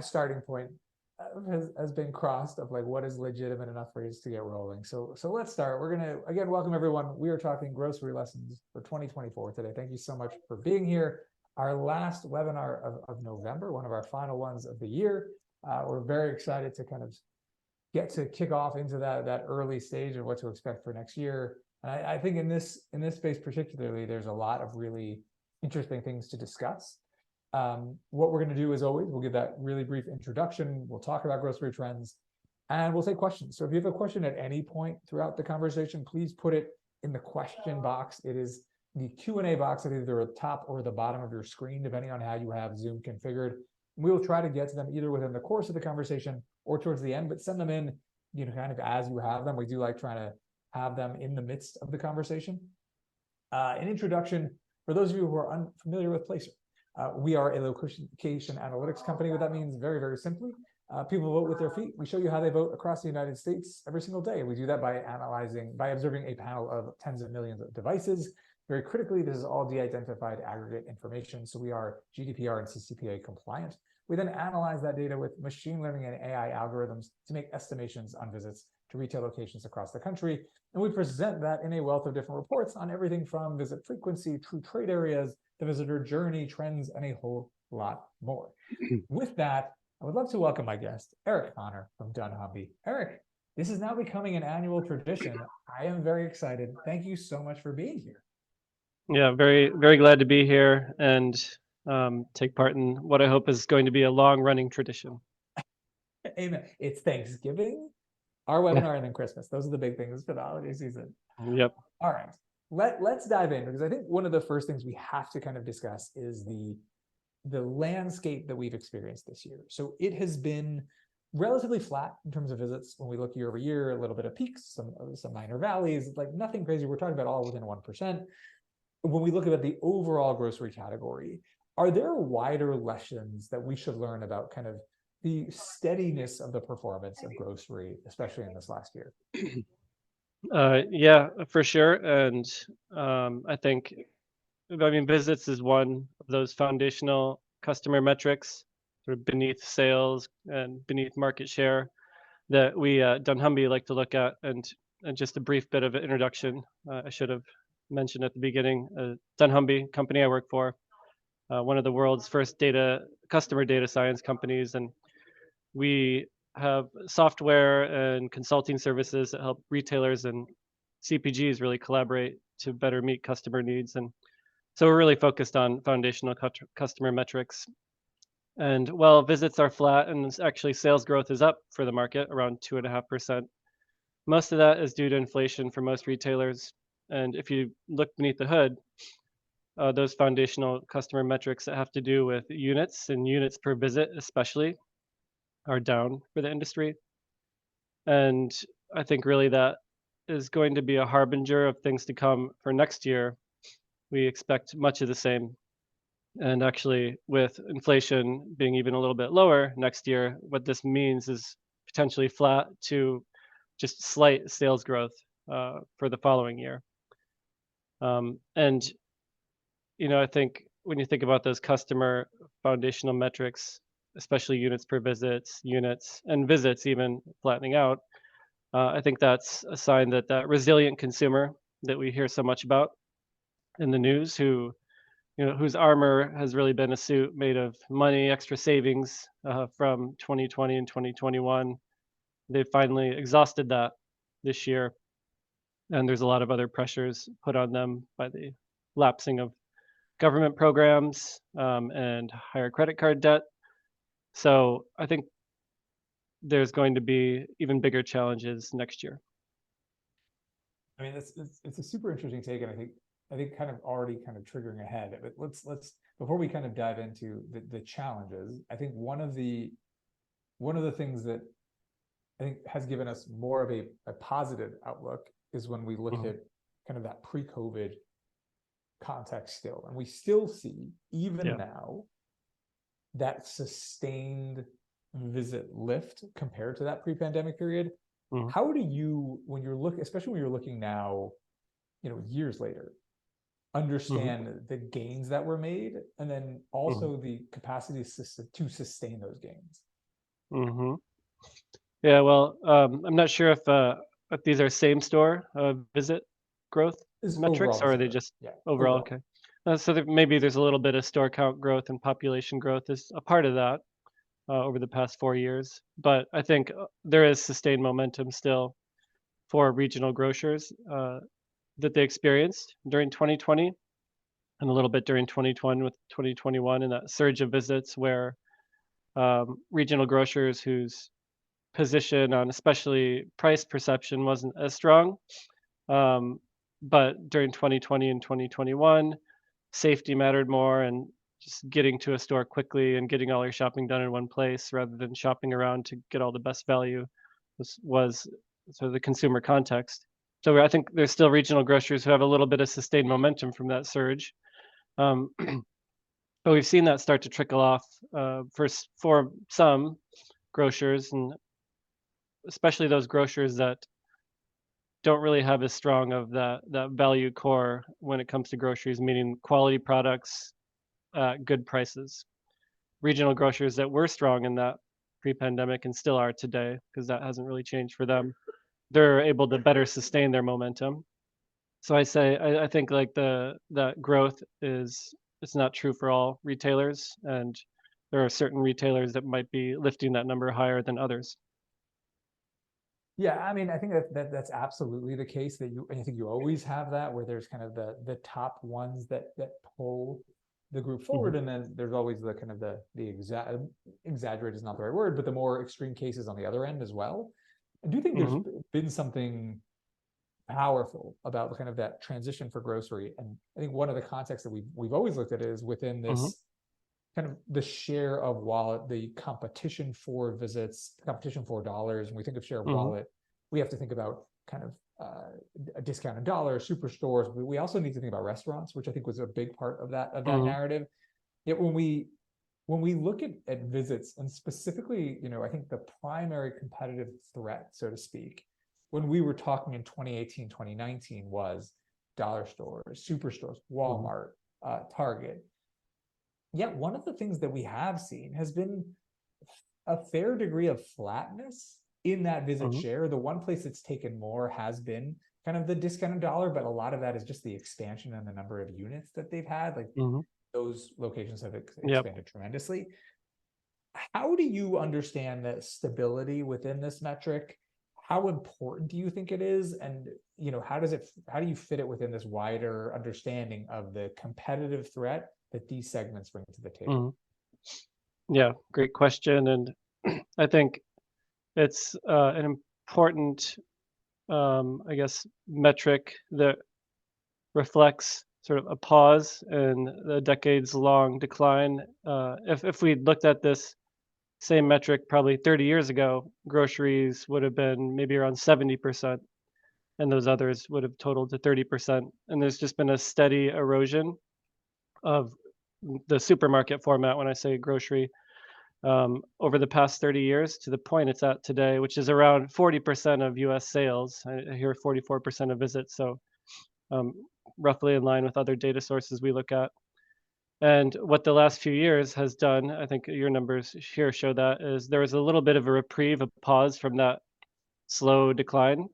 starting point has been crossed of like what is legitimate enough for us to get rolling. So let's start. We're gonna again welcome everyone. We are talking grocery lessons for 2024 today. Thank you so much for being here. Our last webinar of November, one of our final ones of the year. We're very excited to kind of get to kick off into that early stage of what to expect for next year. And I think in this space particularly, there's a lot of really interesting things to discuss. What we're going to do, as always, we'll give that really brief introduction. We'll talk about grocery trends, and we'll take questions. So if you have a question at any point throughout the conversation, please put it in the question box. It is the Q&A box at either the top or the bottom of your screen, depending on how you have Zoom configured. We will try to get to them either within the course of the conversation or towards the end, but send them in, kind of as you have them. We do like trying to have them in the midst of the conversation. An introduction, for those of you who are unfamiliar with Placer. We are a location analytics company. What that means, very, very simply, people vote with their feet. We show you how they vote across the United States every single day. We do that by observing a panel of tens of millions of devices. Very critically, this is all de-identified aggregate information, so we are GDPR and CCPA compliant. We then analyze that data with machine learning and AI algorithms to make estimations on visits to retail locations across the country. And we present that in a wealth of different reports on everything from visit frequency, true trade areas, the visitor journey, trends, and a whole lot more. With that, I would love to welcome my guest, Eric Connor from dunnhumby. Eric, this is now becoming an annual tradition. I am very excited. Thank you so much for being here. Yeah, very, very glad to be here and take part in what I hope is going to be a long-running tradition. Amen. It's Thanksgiving, our webinar, and then Christmas. Those are the big things for the holiday season. Yep. All right. Let's dive in, because I think one of the first things we have to kind of discuss is the landscape that we've experienced this year. So it has been relatively flat in terms of visits when we look year over year, a little bit of peaks, some minor valleys, like nothing crazy. We're talking about all within 1%. When we look at the overall grocery category, are there wider lessons that we should learn about kind of the steadiness of the performance of grocery, especially in this last year? Yeah, for sure. And I think, visits is one of those foundational customer metrics, sort of beneath sales and beneath market share, that we dunnhumby like to look at. And just a brief bit of an introduction, I should have mentioned at the beginning, dunnhumby, company I work for, one of the world's first customer data science companies, and we have software and consulting services that help retailers and CPGs really collaborate to better meet customer needs. And so we're really focused on foundational customer metrics. And while visits are flat and actually sales growth is up for the market around 2.5%, most of that is due to inflation for most retailers. And if you look beneath the hood, those foundational customer metrics that have to do with units and units per visit especially are down for the industry. And I think really that is going to be a harbinger of things to come for next year. We expect much of the same. And actually, with inflation being even a little bit lower next year, what this means is potentially flat to just slight sales growth for the following year. And I think when you think about those customer foundational metrics, especially units per visits, units and visits even flattening out, I think that's a sign that that resilient consumer that we hear so much about in the news, whose armor has really been a suit made of money, extra savings from 2020 and 2021. They've finally exhausted that this year. And there's a lot of other pressures put on them by the lapsing of government programs and higher credit card debt. So I think there's going to be even bigger challenges next year. I mean, it's a super interesting take, and I think kind of already kind of triggering ahead. But let's before we kind of dive into the challenges, I think one of the things that I think has given us more of a positive outlook is when we look at kind of that pre-COVID context still, and we still see even now that sustained visit lift compared to that pre-pandemic period. How do you, when you're looking, especially when you're looking now, years later, understand the gains that were made, and then also the capacity to sustain those gains. Yeah, well, I'm not sure if these are same store visit growth Is metrics, overall or are visit they growth. just Yeah, overall? overall. Okay. So maybe there's a little bit of store count growth and population growth is a part of that over the past 4 years. But I think there is sustained momentum still for regional grocers that they experienced during 2020 and a little bit during 2020 with 2021 and that surge of visits where regional grocers whose position on especially price perception wasn't as strong. Um, but during 2020 and 2021, safety mattered more, and just getting to a store quickly and getting all your shopping done in one place rather than shopping around to get all the best value was sort of the consumer context. So I think there's still regional grocers who have a little bit of sustained momentum from that surge. Um, but we've seen that start to trickle off for some grocers, and especially those grocers that don't really have as strong of that value core when it comes to groceries, meaning quality products at good prices. Regional grocers that were strong in that pre-pandemic and still are today, because that hasn't really changed for them. They're able to better sustain their momentum. So I think like that growth is it's not true for all retailers, and there are certain retailers that might be lifting that number higher than others. Yeah, I mean, I think that's absolutely the case, that you, and I think you always have that, where there's kind of the top ones that pull the group Hmm. forward, and then there's always the kind of the exaggerate is not the right word, but the more extreme cases on the other end as well. I do think there's Hmm. been something powerful about kind of that transition for grocery, and I think one of the contexts that we've always looked at is within Hmm. this kind of the share of wallet, the competition for visits, competition for dollars. When we think of share of Hmm. wallet, we have to think about kind of a discounted dollar, superstores. But we also need to think about restaurants, which I think was a big part of that Hmm. narrative. Yet when we look at visits, and specifically, I think the primary competitive threat, so to speak, when we were talking in 2018, 2019 was dollar stores, superstores, Hmm. Walmart, Target. Yet one of the things that we have seen has been a fair degree of flatness in that visit Hmm. share. The one place that's taken more has been kind of the discounted dollar, but a lot of that is just the expansion and the number of units that they've had. Like Hmm. those locations have Yep. expanded tremendously. How do you understand that stability within this metric? How important do you think it is? And how do you fit it within this wider understanding of the competitive threat that these segments bring to the table? Hmm. Yeah, great question. And I think it's an important, I guess, metric that reflects sort of a pause in the decades-long decline. If we looked at this same metric probably 30 years ago, groceries would have been maybe around 70%, and those others would have totaled to 30%. And there's just been a steady erosion of the supermarket format, when I say grocery, over the past 30 years to the point it's at today, which is around 40% of US sales. I hear 44% of visits. So um, roughly in line with other data sources we look at. And what the last few years has done, I think your numbers here show that, is there was a little bit of a reprieve, a pause from that slow decline.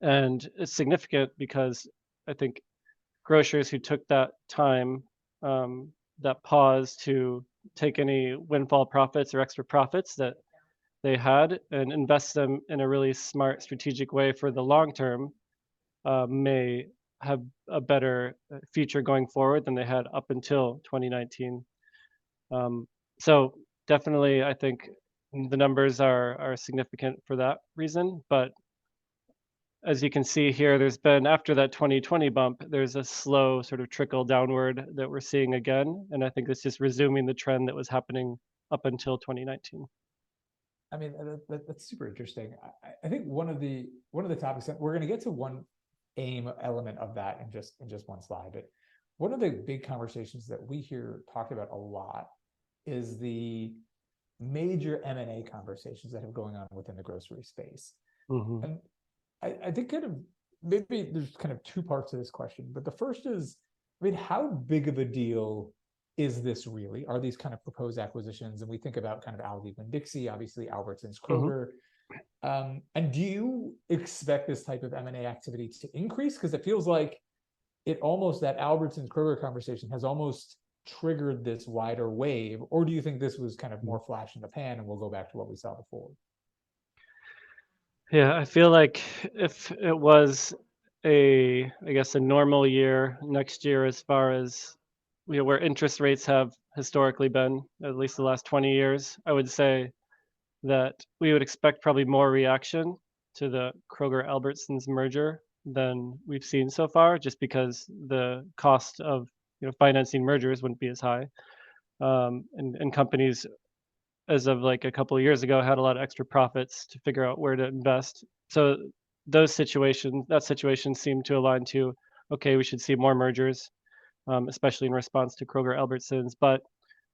And it's significant because I think grocers who took that time, that pause to take any windfall profits or extra profits that they had and invest them in a really smart strategic way for the long term, may have a better future going forward than they had up until 2019. Um, so definitely, I think the numbers are significant for that reason. But as you can see here, there's been after that 2020 bump, there's a slow sort of trickle downward that we're seeing again, and I think it's just resuming the trend that was happening up until 2019. I mean, that's super interesting. I think one of the topics that we're going to get to one aim element of that in just one slide, but one of the big conversations that we hear talked about a lot is the major M&A conversations that have going on within the grocery space. Hmm. And I think kind of maybe there's kind of two parts to this question, but the first is I mean, how big of a deal is this really? Are these kind of proposed acquisitions? And we think about kind of Aldi and Dixie, obviously Albertsons, Mhm. Kroger. And do you expect this type of M&A activity to increase? Because it feels like it almost, that Albertsons Kroger conversation has almost triggered this wider wave, or do you think this was kind of more flash in the pan and we'll go back to what we saw before? Yeah, I feel like if it was I guess, a normal year next year, as far as where interest rates have historically been, at least the last 20 years, I would say that we would expect probably more reaction to the Kroger Albertsons merger than we've seen so far, just because the cost of financing mergers wouldn't be as high, and companies as of like a couple of years ago had a lot of extra profits to figure out where to invest. So that situation seemed to align to, okay, we should see more mergers, especially in response to Kroger Albertsons. But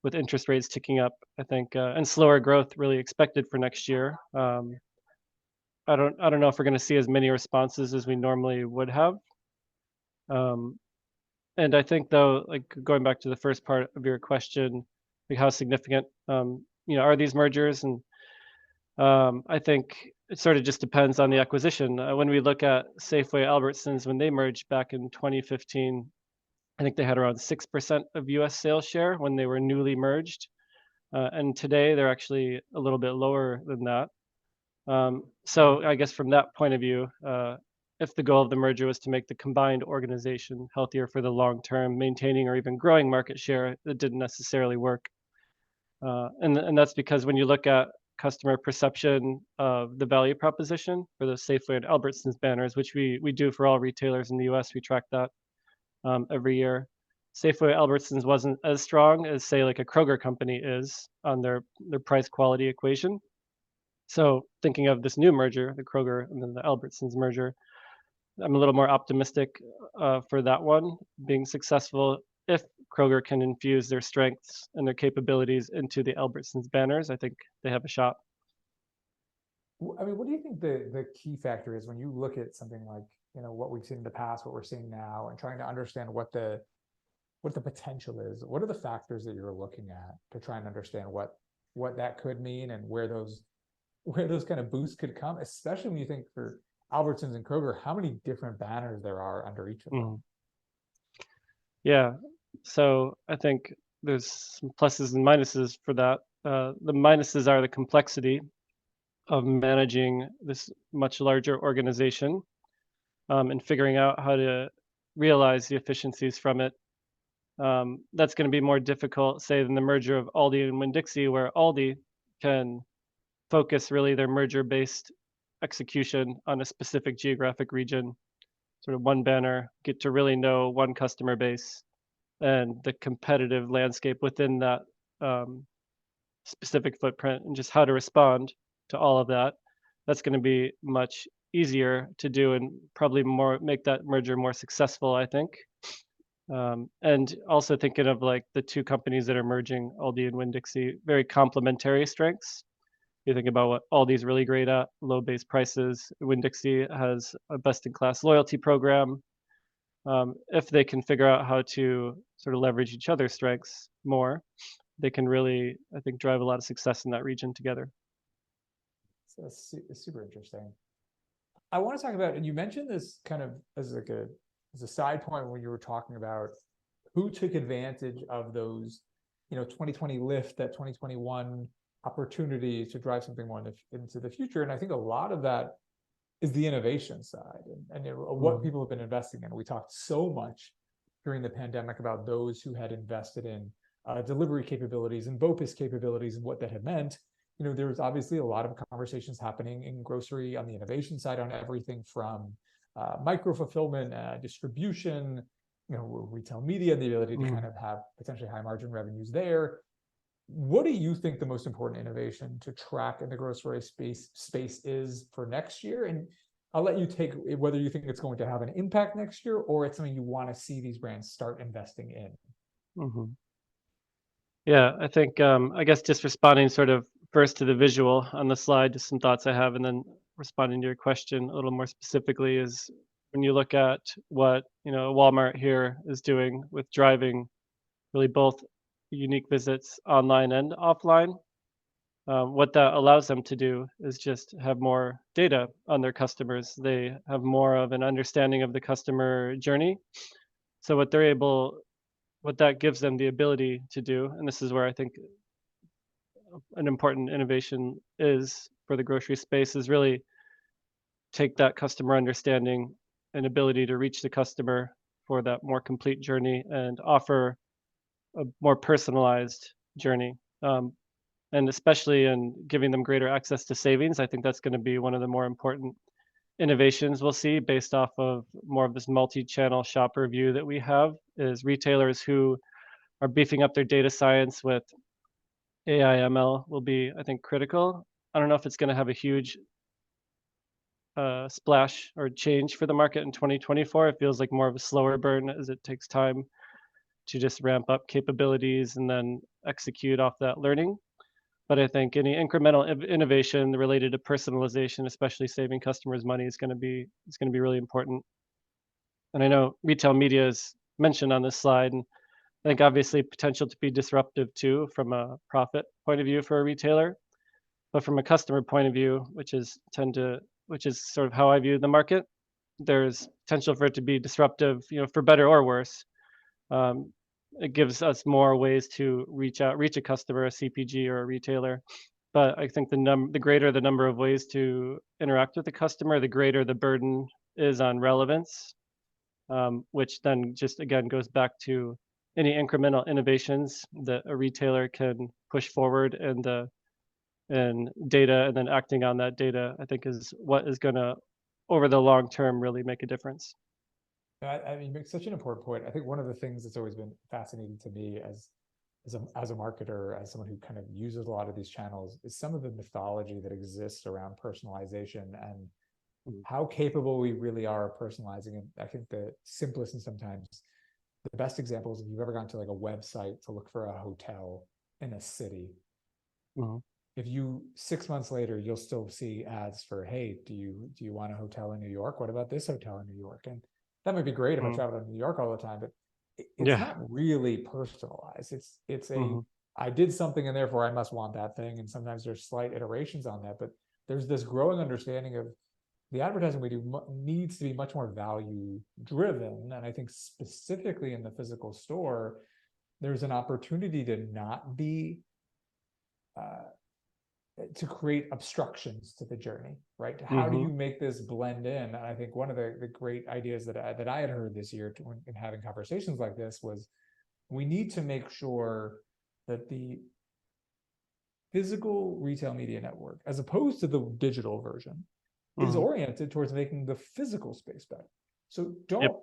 with interest rates ticking up, I think, and slower growth really expected for next year, I don't know if we're going to see as many responses as we normally would have. Um, and I think, though, like going back to the first part of your question, like how significant are these mergers? And I think it sort of just depends on the acquisition. When we look at Safeway Albertsons, when they merged back in 2015, I think they had around 6% of US sales share when they were newly merged. And today they're actually a little bit lower than that. So I guess from that point of view, if the goal of the merger was to make the combined organization healthier for the long term, maintaining or even growing market share, it didn't necessarily work. And that's because when you look at customer perception of the value proposition for the Safeway and Albertsons banners, which we do for all retailers in the U.S., we track that every year. Safeway Albertsons wasn't as strong as, say, like a Kroger company is on their price quality equation. So thinking of this new merger, the Kroger and then the Albertsons merger, I'm a little more optimistic for that one being successful. If Kroger can infuse their strengths and their capabilities into the Albertsons banners, I think they have a shot. I mean, what do you think the key factor is when you look at something like, what we've seen in the past, what we're seeing now, and trying to understand what the potential is? What are the factors that you're looking at to try and understand what that could mean and where those kind of boosts could come, especially when you think for Albertsons and Kroger, how many different banners there are under each of them? Mhm. Yeah. So I think there's some pluses and minuses for that. The minuses are the complexity of managing this much larger organization, and figuring out how to realize the efficiencies from it. That's going to be more difficult, say, than the merger of Aldi and Winn-Dixie, where Aldi can focus really their merger-based execution on a specific geographic region, sort of one banner, get to really know one customer base and the competitive landscape within that um, specific footprint, and just how to respond to all of that. That's going to be much easier to do and probably more make that merger more successful, I think. And also thinking of like the two companies that are merging, Aldi and Winn-Dixie, very complementary strengths. You think about what Aldi's really great at, low base prices. Winn-Dixie has a best-in-class loyalty program. If they can figure out how to sort of leverage each other's strengths more, they can really, I think, drive a lot of success in that region together. So it's super interesting. I want to talk about, and you mentioned this kind of as a side point when you were talking about who took advantage of those, 2020 lift, that 2021 opportunity to drive something more into the future. And I think a lot of that is the innovation side and what people have been investing in. We talked so much during the pandemic about those who had invested in delivery capabilities and BOPIS capabilities and what that had meant. There's obviously a lot of conversations happening in grocery on the innovation side on everything from micro fulfillment, distribution, retail media, and the ability to kind of have potentially high margin revenues there. What do you think the most important innovation to track in the grocery space is for next year? And I'll let you take whether you think it's going to have an impact next year or it's something you want to see these brands start investing in. Mm-hmm. Yeah, I think, I guess just responding sort of first to the visual on the slide, just some thoughts I have, and then responding to your question a little more specifically is when you look at what, Walmart here is doing with driving really both unique visits online and offline. What that allows them to do is just have more data on their customers. They have more of an understanding of the customer journey. So what that gives them the ability to do, and this is where I think an important innovation is for the grocery space, is really take that customer understanding and ability to reach the customer for that more complete journey and offer a more personalized journey. And especially in giving them greater access to savings, I think that's going to be one of the more important innovations we'll see based off of more of this multi-channel shopper view that we have, is retailers who are beefing up their data science with AI ML will be, I think, critical. I don't know if it's going to have a huge splash or change for the market in 2024. It feels like more of a slower burn as it takes time to just ramp up capabilities and then execute off that learning. But I think any incremental innovation related to personalization, especially saving customers money, is going to be really important. And I know retail media is mentioned on this slide, and I think obviously potential to be disruptive too from a profit point of view for a retailer. But from a customer point of view, which is sort of how I view the market, there's potential for it to be disruptive, for better or worse. Um, it gives us more ways to reach a customer, a CPG or a retailer. But I think the greater the number of ways to interact with the customer, the greater the burden is on relevance, which then just again goes back to any incremental innovations that a retailer can push forward and data, and then acting on that data, I think is what is going to, over the long term, really make a difference. I mean, you make such an important point. I think one of the things that's always been fascinating to me as a marketer, as someone who kind of uses a lot of these channels, is some of the mythology that exists around personalization and how capable we really are of personalizing. And I think the simplest and sometimes the best example is if you've ever gone to like a website to look for a hotel in a city. Mm-hmm. If you 6 months later, you'll still see ads for, hey, do you want a hotel in New York? What about this hotel in New York? And that might be great if I travel to New York all the time, but it's Yeah. not really personalized. It's Mm-hmm. I did something and therefore I must want that thing. And sometimes there's slight iterations on that, but there's this growing understanding of the advertising we do needs to be much more value driven. And I think specifically in the physical store, there's an opportunity to not be to create obstructions to the journey, right? How do Mm-hmm. you make this blend in? And I think one of the great ideas that I had heard this year in having conversations like this was we need to make sure that the physical retail media network, as opposed to the digital version, is Mm-hmm. oriented towards making the physical space better. So Yep. don't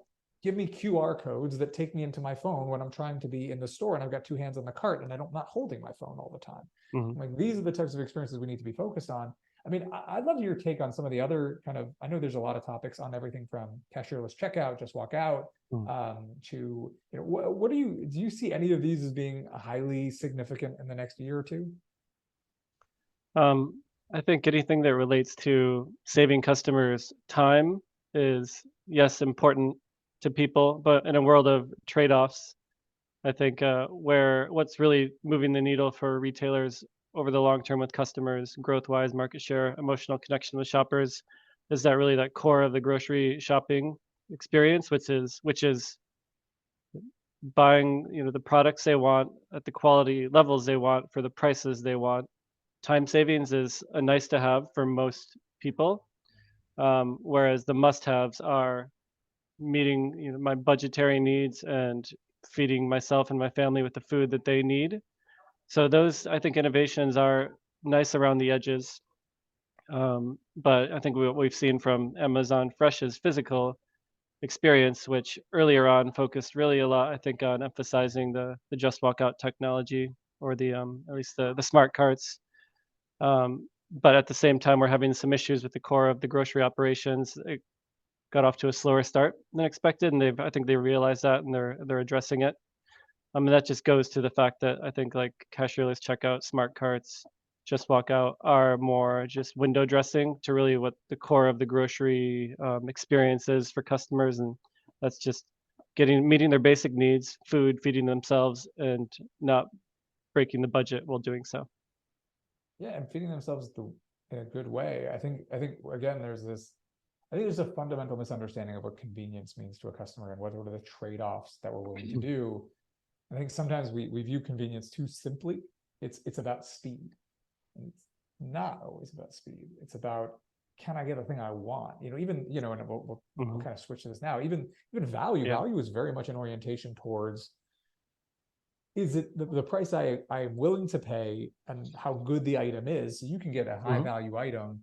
give me QR codes that take me into my phone when I'm trying to be in the store and I've got two hands on the cart and I'm not holding my phone all the time. Mm-hmm. Like these are the types of experiences we need to be focused on. I mean, I'd love your take on some of the other kind of, I know there's a lot of topics on everything from cashierless checkout, just walk out, to, what do you see any of these as being highly significant in the next year or two? I think anything that relates to saving customers time is, yes, important to people, but in a world of trade-offs, I think where what's really moving the needle for retailers over the long term with customers, growth-wise, market share, emotional connection with shoppers, is that really that core of the grocery shopping experience, which is buying, the products they want at the quality levels they want for the prices they want. Time savings is a nice to have for most people, whereas the must-haves are meeting, my budgetary needs and feeding myself and my family with the food that they need. So those, I think, innovations are nice around the edges. But I think what we've seen from Amazon Fresh's physical experience, which earlier on focused really a lot, I think, on emphasizing the just walk out technology, or the at least the smart carts. But at the same time, we're having some issues with the core of the grocery operations. It got off to a slower start than expected, and I think they realized that, and they're addressing it. I mean, that just goes to the fact that I think like cashierless checkout, smart carts, just walk out are more just window dressing to really what the core of the grocery experience is for customers, and that's just meeting their basic needs, food, feeding themselves, and not breaking the budget while doing so. Yeah, and feeding themselves in a good way. I think again, I think there's a fundamental misunderstanding of what convenience means to a customer and what are the trade-offs that we're willing to do. I think sometimes we view convenience too simply. It's about speed. And it's not always about speed. It's about, can I get the thing I want? Even, and we'll kind of switch to this now. Even value. Yeah. Value is very much an orientation towards, is it the price I'm willing to pay and how good the item is. So you can get a high value item,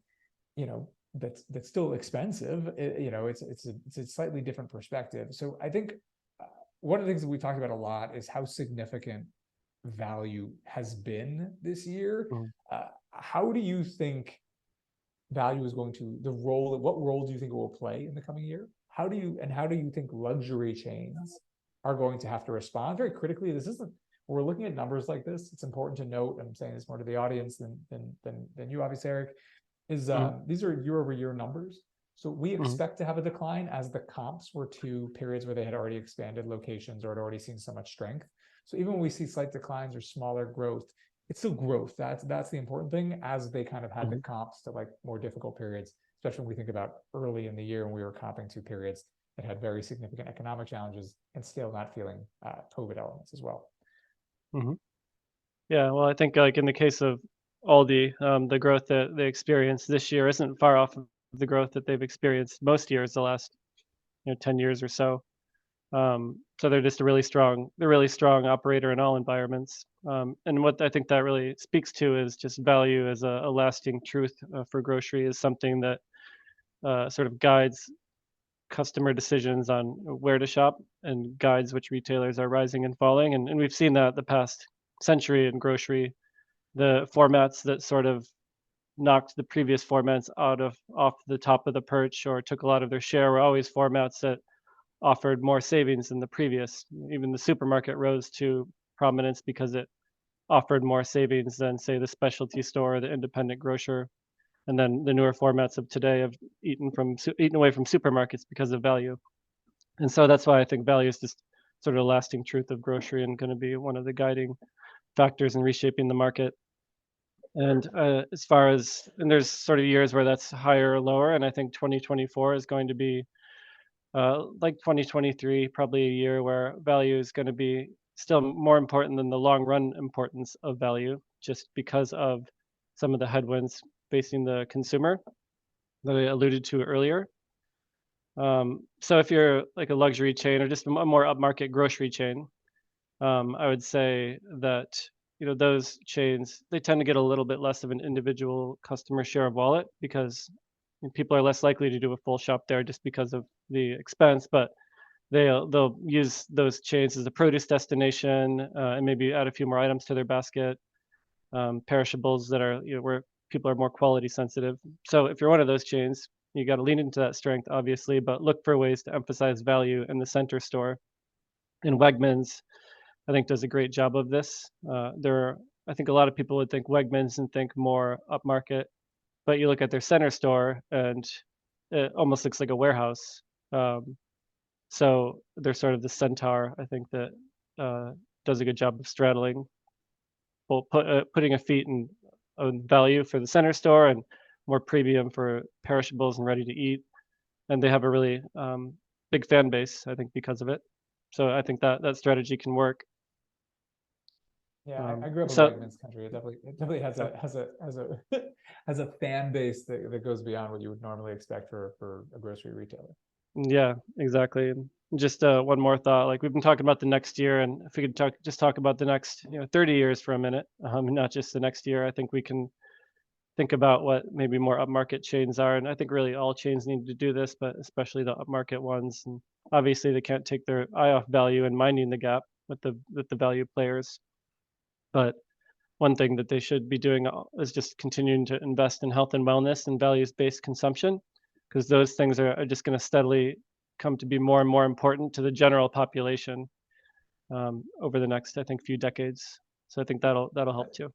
that's still expensive. It's a slightly different perspective. So I think one of the things that we talked about a lot is how significant value has been this year. How do you think value is going to, what role do you think it will play in the coming year? How do you think luxury chains are going to have to respond very critically? This isn't, when we're looking at numbers like this, it's important to note, and I'm saying this more to the audience than you, obviously, Eric, is these are year-over-year numbers. So we expect to have a decline as the comps were to periods where they had already expanded locations or had already seen so much strength. So even when we see slight declines or smaller growth, it's still growth. That's the important thing, as they kind of had the comps to like more difficult periods, especially when we think about early in the year when we were comping to periods that had very significant economic challenges and still not feeling COVID elements as well. Yeah, well, I think like in the case of Aldi, the growth that they experienced this year isn't far off of the growth that they've experienced most years the last 10 years or so. So they're just a really strong operator in all environments. And what I think that really speaks to is just value as a lasting truth for grocery is something that sort of guides customer decisions on where to shop and guides which retailers are rising and falling. And we've seen that the past century in grocery. The formats that sort of knocked the previous formats off the top of the perch or took a lot of their share were always formats that offered more savings than the previous. Even the supermarket rose to prominence because it offered more savings than, say, the specialty store or the independent grocer. And then the newer formats of today have eaten away from supermarkets because of value. And so that's why I think value is just sort of a lasting truth of grocery and going to be one of the guiding factors in reshaping the market. And and there's sort of years where that's higher or lower, and I think 2024 is going to be like 2023, probably a year where value is going to be still more important than the long run importance of value, just because of some of the headwinds facing the consumer that I alluded to earlier. So if you're like a luxury chain or just a more upmarket grocery chain, I would say that those chains, they tend to get a little bit less of an individual customer share of wallet because people are less likely to do a full shop there just because of the expense, but they'll use those chains as a produce destination and maybe add a few more items to their basket, perishables that are where people are more quality sensitive. So if you're one of those chains, you got to lean into that strength, obviously, but look for ways to emphasize value in the center store. And Wegmans, I think, does a great job of this. I think a lot of people would think Wegmans and think more upmarket, but you look at their center store and it almost looks like a warehouse. So they're sort of the centaur, I think, that does a good job of straddling, putting a feet in value for the center store and more premium for perishables and ready to eat. And they have a really big fan base, I think, because of it. So I think that strategy can work. Yeah, I grew up in Wegmans country. It definitely has a fan base that goes beyond what you would normally expect for a grocery retailer. Yeah, exactly. And just one more thought, like we've been talking about the next year, and if we could talk about the next 30 years for a minute, not just the next year, I think we can think about what maybe more upmarket chains are. And I think really all chains need to do this, but especially the upmarket ones. And obviously they can't take their eye off value and minding the gap with the value players. But one thing that they should be doing is just continuing to invest in health and wellness and values-based consumption, because those things are just going to steadily come to be more and more important to the general population over the next, I think, few decades. So I think that'll help too.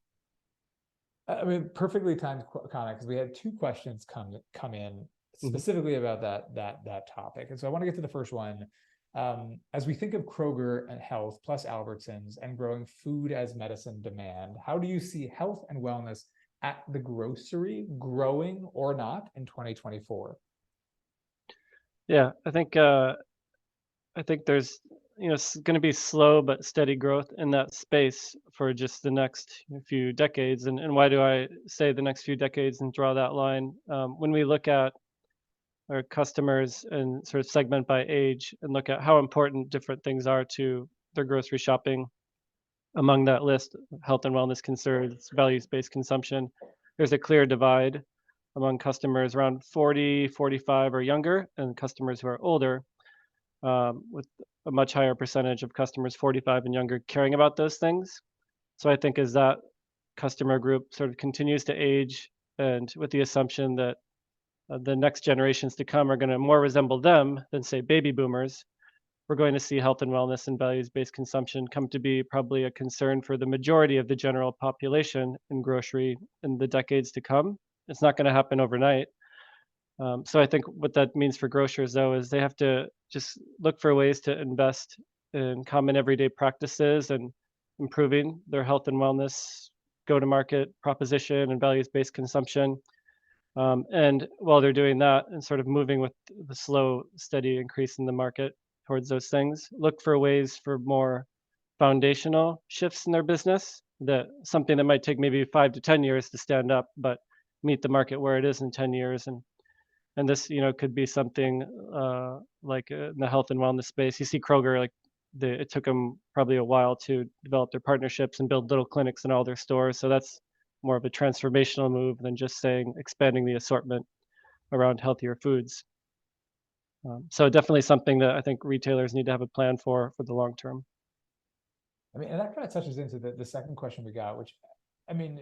I mean, perfectly timed comment, because we had two questions come in Mhm. specifically about that topic, and so I want to get to the first one. As we think of Kroger and health plus Albertsons and growing food as medicine demand, how do you see health and wellness at the grocery growing or not in 2024? Yeah, I think there's going to be slow but steady growth in that space for just the next few decades. And why do I say the next few decades and draw that line? When we look at our customers and sort of segment by age and look at how important different things are to their grocery shopping, among that list, health and wellness concerns, values-based consumption, there's a clear divide among customers around 40, 45 or younger, and customers who are older, with a much higher percentage of customers 45 and younger caring about those things. So I think as that customer group sort of continues to age, and with the assumption that the next generations to come are going to more resemble them than, say, baby boomers, we're going to see health and wellness and values-based consumption come to be probably a concern for the majority of the general population in grocery in the decades to come. It's not going to happen overnight. So I think what that means for grocers, though, is they have to just look for ways to invest in common everyday practices and improving their health and wellness go-to-market proposition and values-based consumption. And while they're doing that and sort of moving with the slow, steady increase in the market towards those things, look for ways for more foundational shifts in their business, that something that might take maybe 5 to 10 years to stand up, but meet the market where it is in 10 years. And this, could be something like in the health and wellness space. You see Kroger, like it took them probably a while to develop their partnerships and build little clinics in all their stores. So that's more of a transformational move than just saying expanding the assortment around healthier foods. So definitely something that I think retailers need to have a plan for the long term. I mean, and that kind of touches into the second question we got, which, I mean,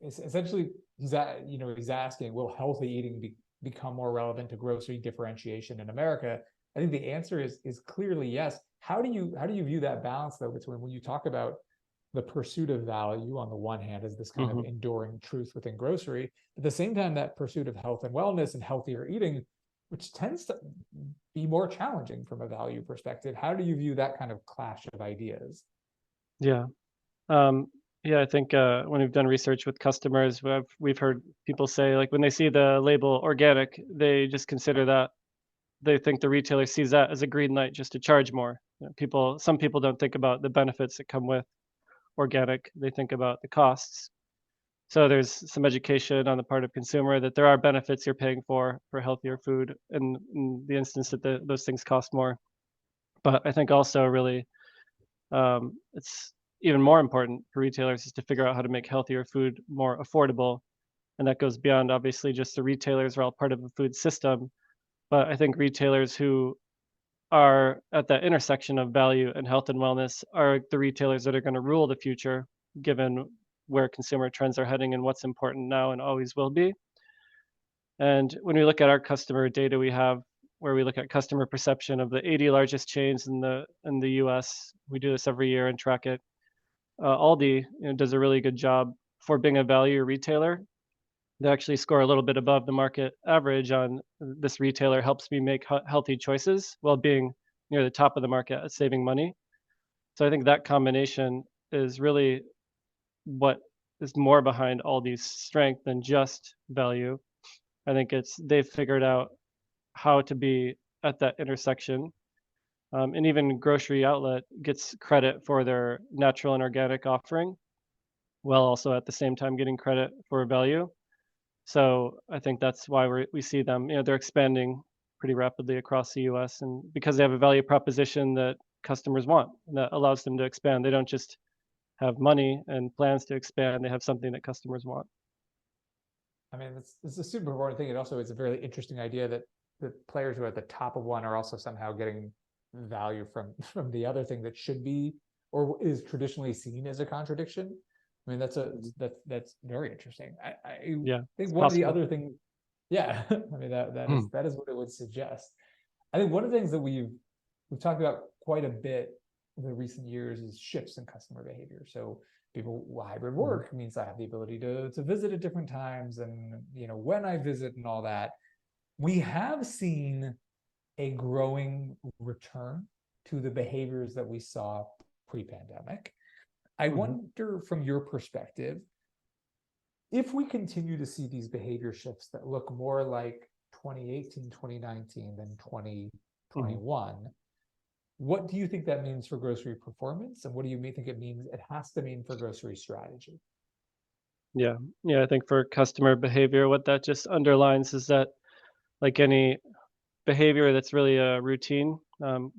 it's essentially he's asking, will healthy eating become more relevant to grocery differentiation in America? I think the answer is clearly yes. How do you view that balance, though, between when you talk about the pursuit of value on the one hand as this kind of Hmm. enduring truth within grocery, at the same time that pursuit of health and wellness and healthier eating, which tends to be more challenging from a value perspective? How do you view that kind of clash of ideas? Yeah. Um, yeah, I think when we've done research with customers, we've heard people say, like, when they see the label organic, they just consider that, they think the retailer sees that as a green light just to charge more. Some people don't think about the benefits that come with organic. They think about the costs. So there's some education on the part of consumer that there are benefits you're paying for healthier food in the instance that those things cost more. But I think also really it's even more important for retailers is to figure out how to make healthier food more affordable. And that goes beyond obviously just the retailers are all part of a food system. But I think retailers who are at that intersection of value and health and wellness are the retailers that are going to rule the future, given where consumer trends are heading and what's important now and always will be. And when we look at our customer data we have, where we look at customer perception of the 80 largest chains in the US, we do this every year and track it. Aldi, does a really good job for being a value retailer. They actually score a little bit above the market average on this retailer helps me make healthy choices while being near the top of the market at saving money. So I think that combination is really what is more behind Aldi's strength than just value. I think they've figured out how to be at that intersection. And even Grocery Outlet gets credit for their natural and organic offering, while also at the same time getting credit for value. So I think that's why we see them. They're expanding pretty rapidly across the U.S. and because they have a value proposition that customers want, and that allows them to expand. They don't just have money and plans to expand; they have something that customers want. I mean, it's a super important thing. It also is a very interesting idea that the players who are at the top of one are also somehow getting value from the other thing that should be or is traditionally seen as a contradiction. I mean, that's very interesting. I Yeah, think it's one of the possible. other things, yeah, I mean that Hmm. is that is what it would suggest. I think one of the things that we've talked about quite a bit in the recent years is shifts in customer behavior. So hybrid work means I have the ability to visit at different times, and when I visit and all that. We have seen a growing return to the behaviors that we saw pre-pandemic. I wonder, from your perspective, if we continue to see these behavior shifts that look more like 2018, 2019 than 2021, what do you think that means for grocery performance? And what do you think it has to mean for grocery strategy? Yeah. Yeah. I think for customer behavior, what that just underlines is that, like any behavior that's really a routine,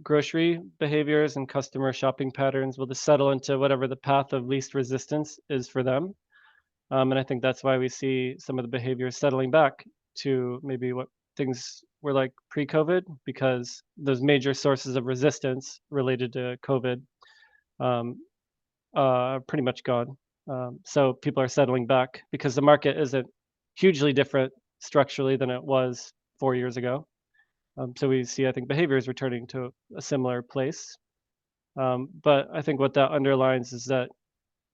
grocery behaviors and customer shopping patterns will just settle into whatever the path of least resistance is for them. And I think that's why we see some of the behaviors settling back to maybe what things were like pre-COVID, because those major sources of resistance related to COVID um, are pretty much gone. So people are settling back because the market isn't hugely different structurally than it was 4 years ago. So we see, I think, behaviors returning to a similar place. But I think what that underlines is that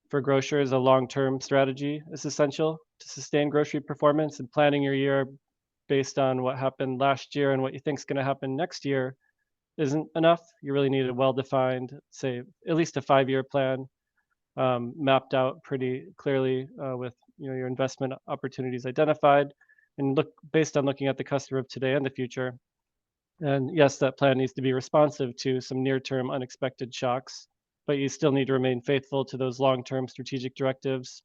for grocers, a long-term strategy is essential to sustain grocery performance, and planning your year based on what happened last year and what you think is going to happen next year isn't enough. You really need a well-defined, say, at least a 5-year plan, mapped out pretty clearly, with your investment opportunities identified, and look based on looking at the customer of today and the future. And yes, that plan needs to be responsive to some near-term unexpected shocks, but you still need to remain faithful to those long-term strategic directives.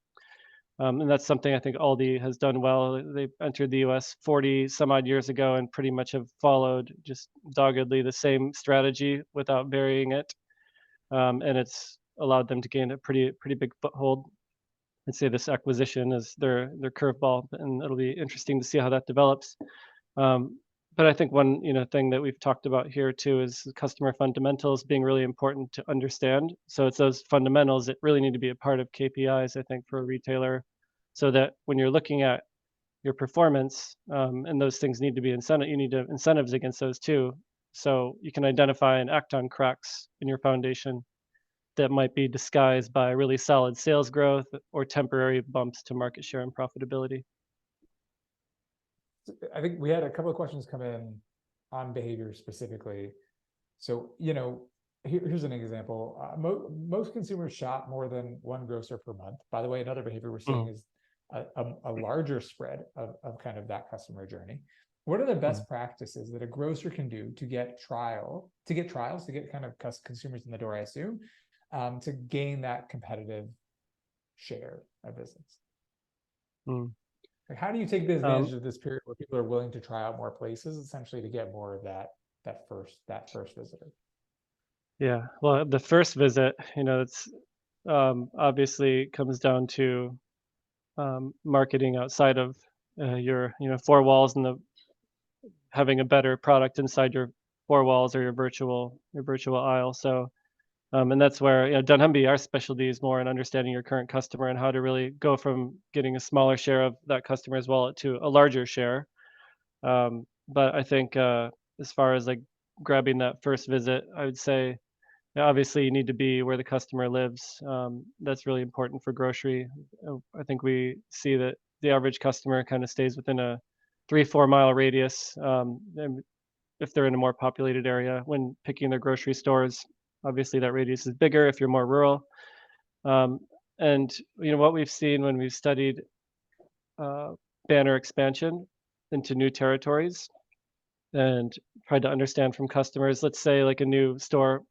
And that's something I think Aldi has done well. They entered the US 40 some odd years ago and pretty much have followed just doggedly the same strategy without varying it. And it's allowed them to gain a pretty big foothold. I'd say this acquisition is their curveball, and it'll be interesting to see how that develops. Um, but I think one thing that we've talked about here too is customer fundamentals being really important to understand. So it's those fundamentals that really need to be a part of KPIs, I think, for a retailer, so that when you're looking at your performance, and those things need to be you need to incentives against those too, so you can identify and act on cracks in your foundation that might be disguised by really solid sales growth or temporary bumps to market share and profitability. I think we had a couple of questions come in on behavior specifically. So, here's an example. Most consumers shop more than one grocer per month. By the way, another behavior we're seeing is a larger spread of kind of that customer journey. What are the best practices that a grocer can do to get trials, to get kind of consumers in the door, I assume, to gain that competitive share of business? Like, how do you take advantage of this period where people are willing to try out more places, essentially, to get more of that first visitor? Yeah, well, the first visit, it's obviously comes down to marketing outside of your four walls, and having a better product inside your four walls or your virtual aisle. So and that's where dunnhumby, our specialty is more in understanding your current customer and how to really go from getting a smaller share of that customer's wallet to a larger share. But I think as far as like grabbing that first visit, I would say, obviously you need to be where the customer lives. That's really important for grocery. I think we see that the average customer kind of stays within a 3-4 mile radius, and if they're in a more populated area when picking their grocery stores. Obviously, that radius is bigger if you're more rural. And what we've seen when we've studied banner expansion into new territories and tried to understand from customers, let's say like a new store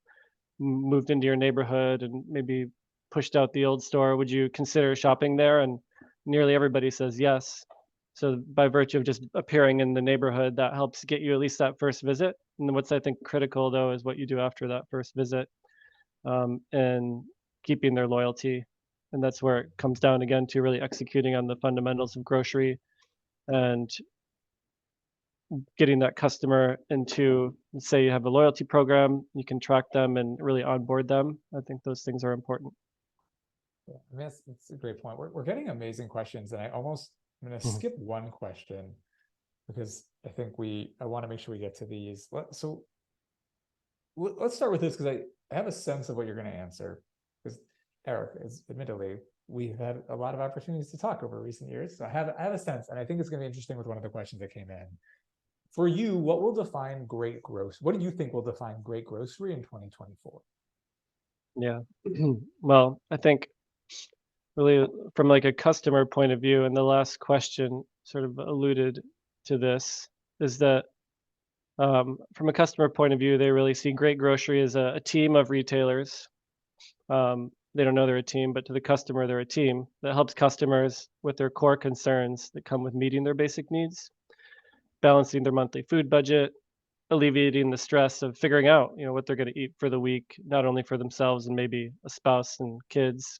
moved into your neighborhood and maybe pushed out the old store, would you consider shopping there? And nearly everybody says yes. So by virtue of just appearing in the neighborhood, that helps get you at least that first visit. And then what's I think critical though is what you do after that first visit, and keeping their loyalty. And that's where it comes down again to really executing on the fundamentals of grocery and getting that customer into, say you have a loyalty program, you can track them and really onboard them. I think those things are important. Yeah, I mean, that's a great point. We're getting amazing questions, and I'm going to skip one question because I want to make sure we get to these. Let's start with this because I have a sense of what you're going to answer. Because Eric, is admittedly, we've had a lot of opportunities to talk over recent years. So I have a sense, and I think it's going to be interesting with one of the questions that came in. For you, what will define great gross? What do you think will define great grocery in 2024? Yeah. Well, I think really from like a customer point of view, and the last question sort of alluded to this, is that from a customer point of view, they really see Great Grocery as a team of retailers. They don't know they're a team, but to the customer, they're a team that helps customers with their core concerns that come with meeting their basic needs, balancing their monthly food budget, alleviating the stress of figuring out, what they're going to eat for the week, not only for themselves and maybe a spouse and kids,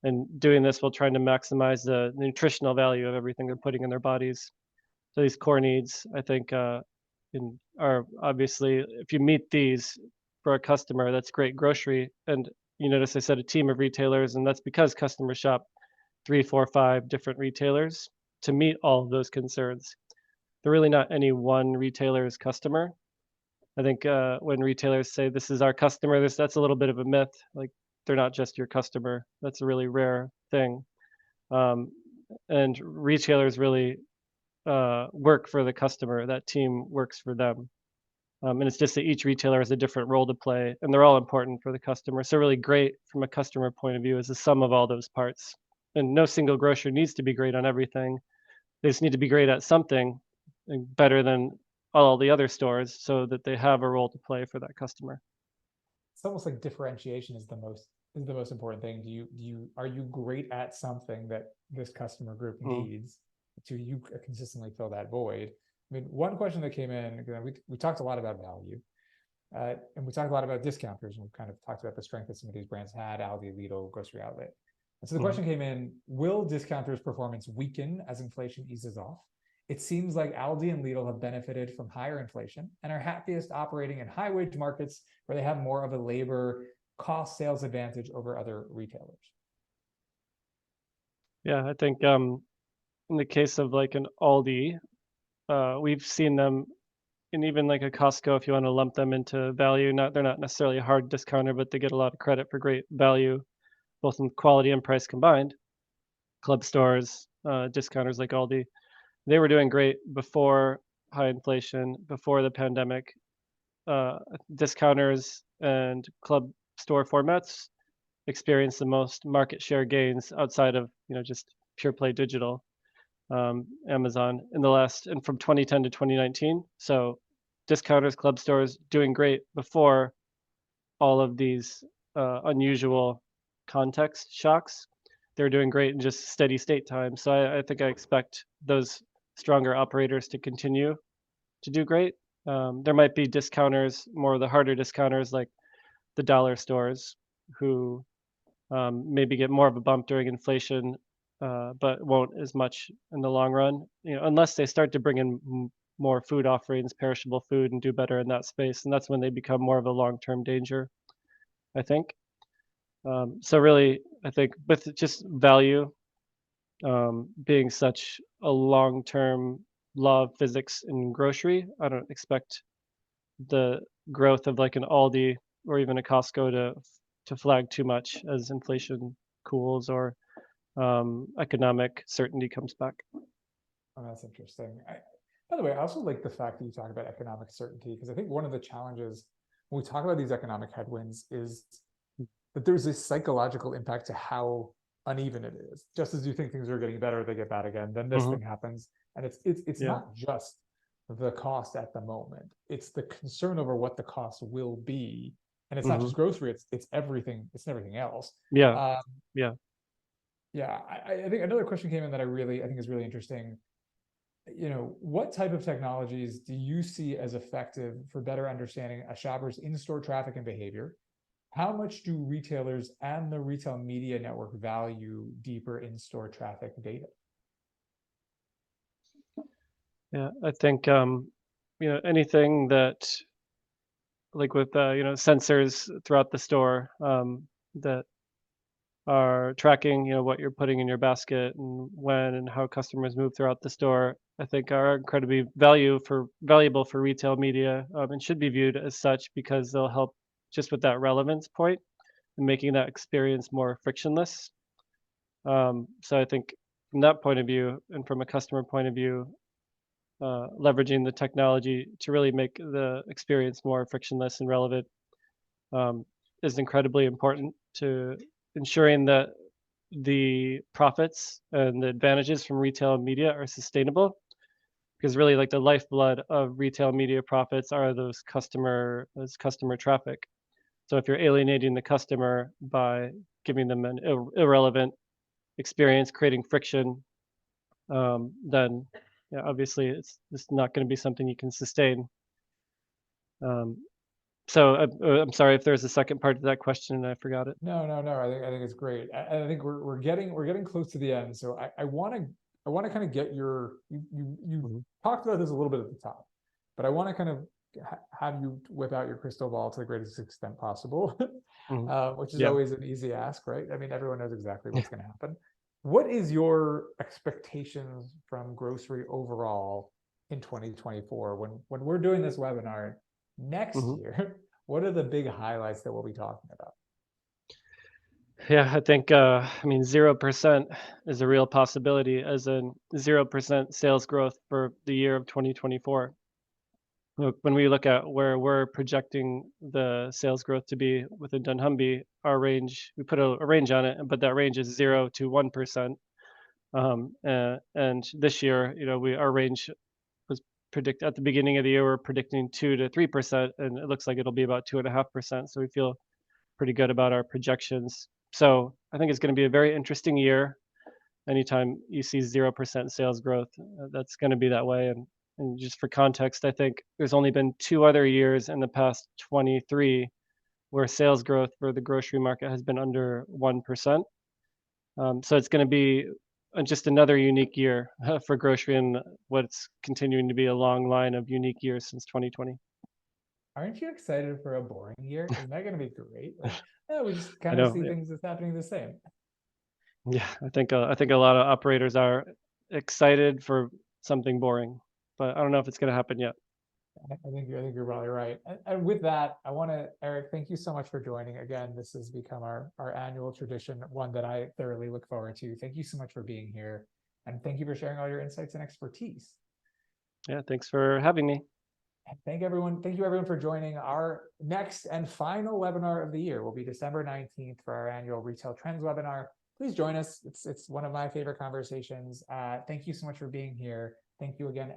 and doing this while trying to maximize the nutritional value of everything they're putting in their bodies. So these core needs, I think, are obviously, if you meet these for a customer, that's Great Grocery. And you notice I said a team of retailers, and that's because customers shop 3, 4, 5 different retailers to meet all of those concerns. They're really not any one retailer's customer. I think when retailers say this is our customer, that's a little bit of a myth. Like they're not just your customer. That's a really rare thing. Um, and retailers really work for the customer. That team works for them. And it's just that each retailer has a different role to play, and they're all important for the customer. So really great from a customer point of view is the sum of all those parts. And no single grocer needs to be great on everything. They just need to be great at something and better than all the other stores so that they have a role to play for that customer. It's almost like differentiation is the most important thing. Are you great at something that this customer group Mm, needs to you consistently fill that void? I mean, one question that came in, we talked a lot about value, and we talked a lot about discounters, and we kind of talked about the strength that some of these brands had, Aldi, Lidl, Grocery Outlet. And so the mhm. question came in, will discounters' performance weaken as inflation eases off? It seems like Aldi and Lidl have benefited from higher inflation and are happiest operating in high wage markets where they have more of a labor cost sales advantage over other retailers. Yeah, I think in the case of like an Aldi, we've seen them, and even like a Costco, if you want to lump them into value, they're not necessarily a hard discounter, but they get a lot of credit for great value, both in quality and price combined. Club stores, discounters like Aldi, they were doing great before high inflation, before the pandemic. Discounters and club store formats experienced the most market share gains outside of just pure play digital, Amazon in the last, and from 2010 to 2019. So discounters, club stores doing great before all of these unusual context shocks. They're doing great in just steady state time. So I think I expect those stronger operators to continue to do great. There might be discounters, more of the harder discounters like the dollar stores, who maybe get more of a bump during inflation, but won't as much in the long run. Unless they start to bring in more food offerings, perishable food, and do better in that space, and that's when they become more of a long-term danger, I think. So really, I think with just value being such a long-term law of physics in grocery, I don't expect the growth of like an Aldi or even a Costco to flag too much as inflation cools or economic certainty comes back. Oh, that's interesting. By the way, I also like the fact that you talk about economic certainty, because I think one of the challenges when we talk about these economic headwinds is that there's a psychological impact to how uneven it is. Just as you think things are getting better, they get bad again. Then this Hmm. thing happens, and it's Yeah. not just the cost at the moment; it's the concern over what the cost will be, and it's not Hmm. just grocery; it's everything. It's everything else. Yeah. Um, Yeah. yeah, I think another question came in that I think is really interesting. What type of technologies do you see as effective for better understanding a shopper's in-store traffic and behavior? How much do retailers and the retail media network value deeper in-store traffic data? Yeah. I think anything that like with sensors throughout the store that are tracking what you're putting in your basket and when and how customers move throughout the store, I think are incredibly valuable for retail media, and should be viewed as such because they'll help just with that relevance point. and making that experience more frictionless. So I think from that point of view and from a customer point of view, leveraging the technology to really make the experience more frictionless and relevant um, is incredibly important to ensuring that the profits and the advantages from retail media are sustainable, because really like the lifeblood of retail media profits are those customer traffic. So if you're alienating the customer by giving them an irrelevant experience, creating friction, then yeah, obviously it's just not going to be something you can sustain. Um, so I'm sorry if there's a second part to that question and I forgot it. No, no, no. I think it's great. I think we're getting close to the end. So I want to kind of get you Mhm, talked about this a little bit at the top, but I want to kind of have you whip out your crystal ball to the greatest extent possible, mhm. which is Yeah. always an easy ask, right? I mean, everyone knows exactly what's going to happen. What is your expectations from grocery overall in 2024 when we're doing this webinar next Mhm. year? What are the big highlights that we'll be talking about? Yeah, I think I mean 0% is a real possibility, as in 0% sales growth for the year of 2024. Look, when we look at where we're projecting the sales growth to be within dunnhumby, our range, we put a range on it, but that range is 0 to 1%. And this year, our range was predict at the beginning of the year, we're predicting 2 to 3%, and it looks like it'll be about 2.5%. So we feel pretty good about our projections. So I think it's going to be a very interesting year. Anytime you see 0% sales growth, that's going to be that way. And just for context, I think there's only been 2 other years in the past 23 where sales growth for the grocery market has been under 1%. So it's going to be just another unique year for grocery, and what's continuing to be a long line of unique years since 2020. Aren't you excited for a boring year? Isn't that going to be great? Like, yeah, we just I kind of know. see things as happening the same. Yeah, I think a lot of operators are excited for something boring, but I don't know if it's going to happen yet. I think you're probably right. And with that, I want to, Eric, thank you so much for joining. Again, this has become our annual tradition, one that I thoroughly look forward to. Thank you so much for being here, and thank you for sharing all your insights and expertise. Yeah, thanks for having me. And thank you everyone for joining. Our next and final webinar of the year will be December 19th for our annual Retail Trends webinar. Please join us. It's one of my favorite conversations. Thank you so much for being here. Thank you again, Eric.